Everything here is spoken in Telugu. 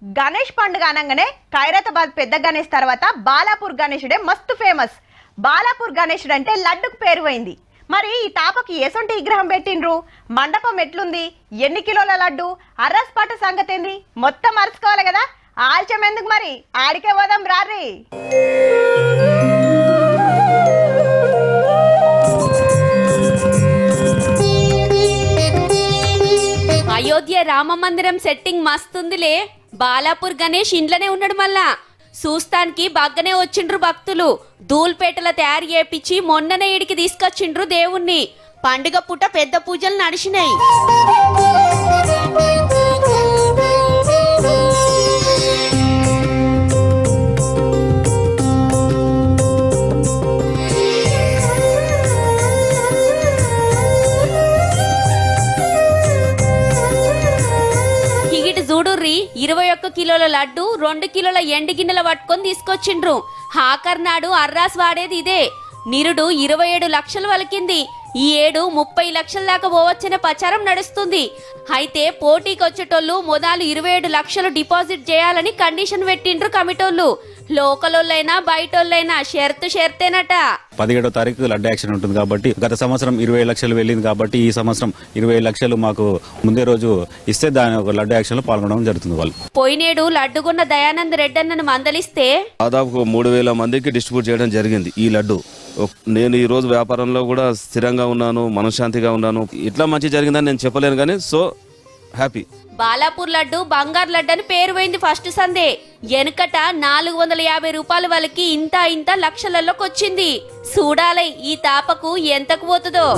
గణేష్ పండుగ అనగానే ఖైరతాబాద్ పెద్ద గణేష్ తర్వాత బాలాపూర్ గణేశుడే మస్తు ఫేమస్. బాలాపూర్ గణేశుడు అంటే లడ్డుకు పేరు పోయింది. మరి ఈ తాపకి ఎసొంటి విగ్రహం పెట్టిండ్రు, మండపం ఎట్లుంది, ఎన్ని కిలోల లడ్డు, అర్రస్ పాట సంగతి ఏంది మొత్తం అరుచుకోవాలి కదా. ఆల్చం ఎందుకు మరి, ఆడికే పోదాం రారీ. అయోధ్య రామ మందిరం సెట్టింగ్ మస్తుందిలే. బాలాపూర్ గణేష్ ఇంట్లోనే ఉన్నాడు. మళ్ళా చూస్తానికి బాగానే వచ్చిండ్రు భక్తులు. ధూల్పేటల తయారు చేపించి మొన్ననే ఇడికి తీసుకొచ్చిండ్రు దేవుణ్ణి. పండుగ పూట పెద్ద పూజలు నడిచినాయి. చూడుర్రి, 21 కిలోల లడ్డు 2 కిలోల ఎండి గిన్నెల పట్టుకొని తీసుకొచ్చిండ్రు. హాకర్ నాడు అర్రాస్ వాడేది ఇదే. నిరుడు 27 లక్షలు వలికింది. ఈ ఏడు 30 లక్షల దాకా పోవచ్చనే ప్రచారం నడుస్తుంది. అయితే పోటీకి వచ్చేటోళ్ళు మొదలు 27 లక్షలు డిపాజిట్ చేయాలని కండిషన్ పెట్టిండ్రు కమిటోళ్ళు. లోకలోళ్ళైనా బయటోళ్ళైనా షరతేనట. 17వ తారీఖు లడ్డు యాక్షన్ ఉంటుంది కాబట్టి గత సంవత్సరం 20 లక్షలు వెళ్ళింది కాబట్టి ఈ సంవత్సరం 20 లక్షలు మాకు ముందే రోజు ఇస్తే దాని ఒక లడ్డు యాక్షన్ లో పాల్గొనడం జరుగుతుంది. వాళ్ళు పోయినేడు లడ్డుగున్న దయానంద్ రెడ్డి అన్నను మందలిస్తే దాదాపు 3000 మందికి డిస్ట్రిబ్యూట్ చేయడం జరిగింది ఈ లడ్డు. నేను ఈ రోజు వ్యాపారంలో కూడా స్థిరంగా ఉన్నాను, మనశ్శాంతిగా ఉన్నాను. ఇట్లా మంచి జరిగిందని నేను చెప్పలేను కానీ సో హ్యాపీ. బాలాపూర్ లడ్డు బంగారు లడ్డు అని పేరు పోయింది ఫస్ట్ సందే. వెనుకట 450 రూపాయల వాళ్ళకి ఇంత లక్షలలోకి వచ్చింది. చూడాలి ఈ తాపకు ఎంతకు పోతుందో.